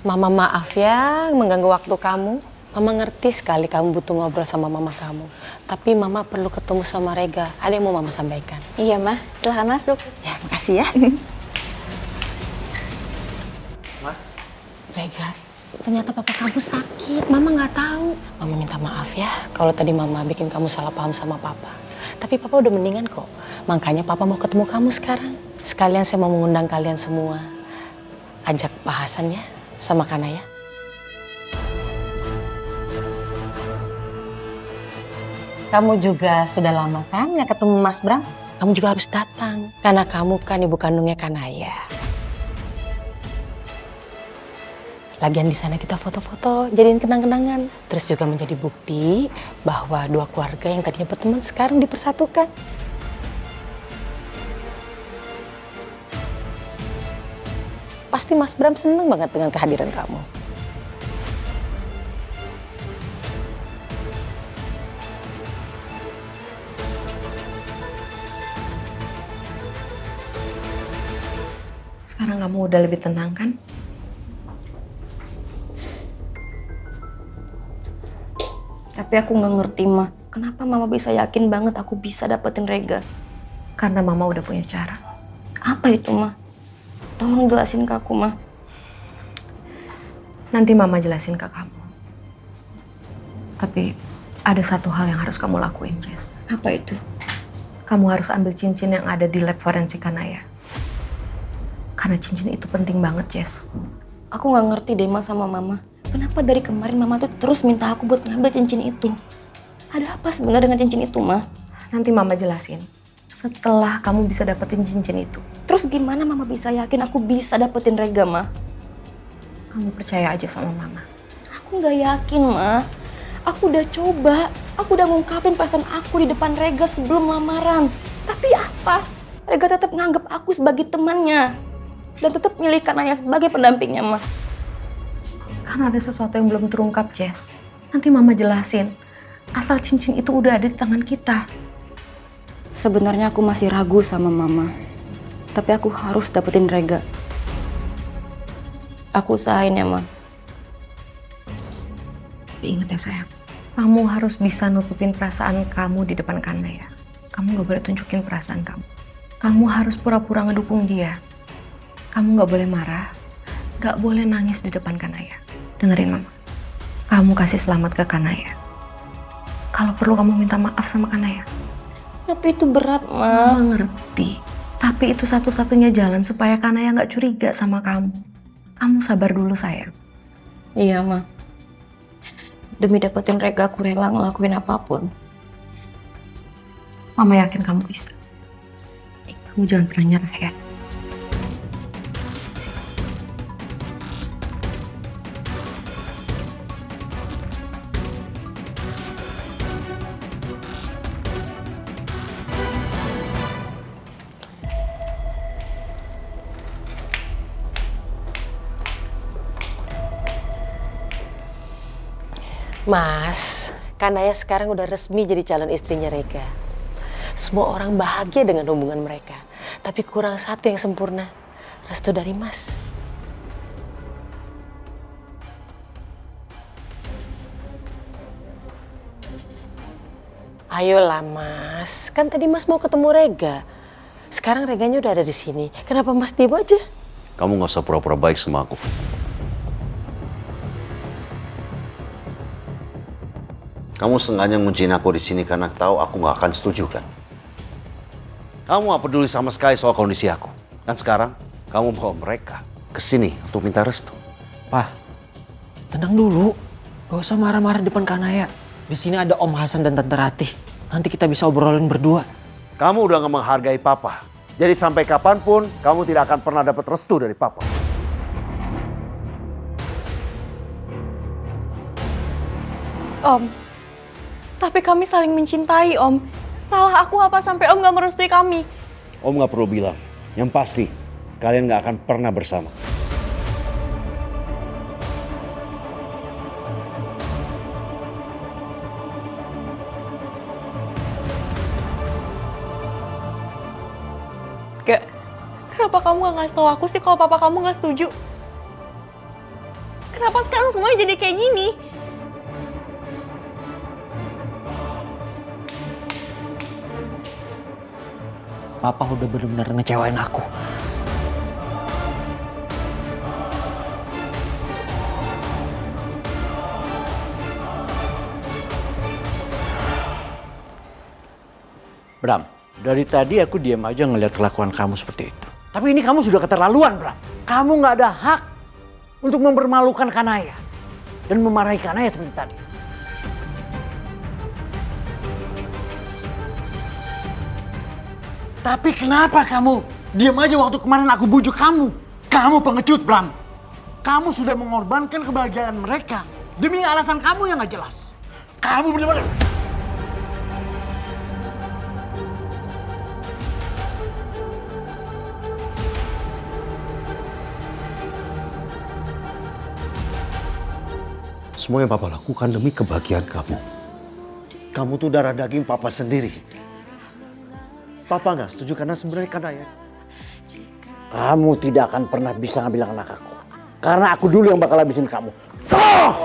Mama maaf ya mengganggu waktu kamu. Mama ngerti sekali kamu butuh ngobrol sama mama kamu. Tapi mama perlu ketemu sama Rega. Ada yang mau mama sampaikan.
Iya, Ma. Silahkan masuk.
Ya, makasih ya. Rega, ternyata papa kamu sakit. Mama nggak tahu. Mama minta maaf ya kalau tadi mama bikin kamu salah paham sama papa. Tapi papa udah mendingan kok. Makanya papa mau ketemu kamu sekarang. Sekalian saya mau mengundang kalian semua. Ajak Pak Hasan ya sama Kanaya. Kamu juga sudah lama kan nggak ketemu Mas Bram? Kamu juga harus datang. Karena kamu kan ibu kandungnya Kanaya. Lagian di sana kita foto-foto, jadiin kenang-kenangan. Terus juga menjadi bukti bahwa dua keluarga yang tadinya berteman sekarang dipersatukan. Pasti Mas Bram seneng banget dengan kehadiran kamu.
Sekarang kamu udah lebih tenang kan?
Tapi aku nggak ngerti, Ma. Kenapa Mama bisa yakin banget aku bisa dapetin Rega?
Karena Mama udah punya cara.
Apa itu, Ma? Tolong jelasin ke aku, Ma.
Nanti Mama jelasin ke kamu. Tapi ada satu hal yang harus kamu lakuin, Jess.
Apa itu?
Kamu harus ambil cincin yang ada di lab forensik Kanaya. Karena cincin itu penting banget, Jess.
Aku nggak ngerti deh, Ma, sama Mama. Kenapa dari kemarin Mama tuh terus minta aku buat ngambil cincin itu? Ada apa sebenarnya dengan cincin itu, Ma?
Nanti Mama jelasin. Setelah kamu bisa dapetin cincin itu.
Terus gimana Mama bisa yakin aku bisa dapetin Rega, Ma?
Kamu percaya aja sama Mama.
Aku nggak yakin, Ma. Aku udah coba. Aku udah ngungkapin perasaan aku di depan Rega sebelum lamaran. Tapi apa? Rega tetap nganggap aku sebagai temannya. Dan tetap milih Kanaya sebagai pendampingnya, Ma.
Karena ada sesuatu yang belum terungkap, Jess. Nanti Mama jelasin. Asal cincin itu udah ada di tangan kita.
Sebenarnya aku masih ragu sama Mama. Tapi aku harus dapetin Rega. Aku usahain ya, Ma.
Tapi ingat ya, sayang. Kamu harus bisa nutupin perasaan kamu di depan Kanaya. Kamu gak boleh tunjukin perasaan kamu. Kamu harus pura-pura ngedukung dia. Kamu gak boleh marah. Gak boleh nangis di depan Kanaya. Dengerin Mama. Kamu kasih selamat ke Kanaya. Kalau perlu kamu minta maaf sama Kanaya.
Tapi itu berat, Ma.
Mama ngerti. Tapi itu satu-satunya jalan supaya Kanaya gak curiga sama kamu. Kamu sabar dulu, sayang.
Iya, Ma. Demi dapetin Rega, aku rela ngelakuin apapun.
Mama yakin kamu bisa. Kamu jangan pernah nyerah ya.
Mas, Kanaya sekarang udah resmi jadi calon istrinya Rega. Semua orang bahagia dengan hubungan mereka. Tapi kurang satu yang sempurna, restu dari Mas. Ayolah Mas, kan tadi Mas mau ketemu Rega. Sekarang Reganya udah ada di sini. Kenapa Mas diem aja?
Kamu gak usah pura-pura baik sama aku. Kamu sengaja ngunciin aku di sini karena tahu aku gak akan setuju kan? Kamu gak peduli sama sekali soal kondisi aku. Dan sekarang kamu bawa mereka ke sini untuk minta restu.
Pak, tenang dulu. Gak usah marah-marah depan Kanaya. Di sini ada Om Hasan dan Tante Ratih. Nanti kita bisa obrolin berdua.
Kamu udah gak menghargai Papa. Jadi sampai kapanpun kamu tidak akan pernah dapat restu dari Papa.
Om, tapi kami saling mencintai, Om. Salah aku apa sampai Om gak merestui kami?
Om gak perlu bilang. Yang pasti kalian gak akan pernah bersama.
Kenapa kamu gak ngasih tau aku sih kalau papa kamu gak setuju? Kenapa sekarang semuanya jadi kayak gini?
Papa udah benar-benar ngecewain aku.
Bram, dari tadi aku diam aja ngeliat kelakuan kamu seperti itu. Tapi ini kamu sudah keterlaluan, Bram. Kamu nggak ada hak untuk mempermalukan Kanaya dan memarahi Kanaya seperti tadi. Tapi kenapa kamu diam aja waktu kemarin aku bujuk kamu? Kamu pengecut, Bram. Kamu sudah mengorbankan kebahagiaan mereka demi alasan kamu yang nggak jelas. Kamu benar-benar...
Semua yang Papa lakukan demi kebahagiaan kamu. Kamu tuh darah daging Papa sendiri. Papa nggak setuju karena sebenarnya Kanaya.
Kamu tidak akan pernah bisa ngambil anak aku. Karena aku dulu yang bakal habisin kamu. Oh!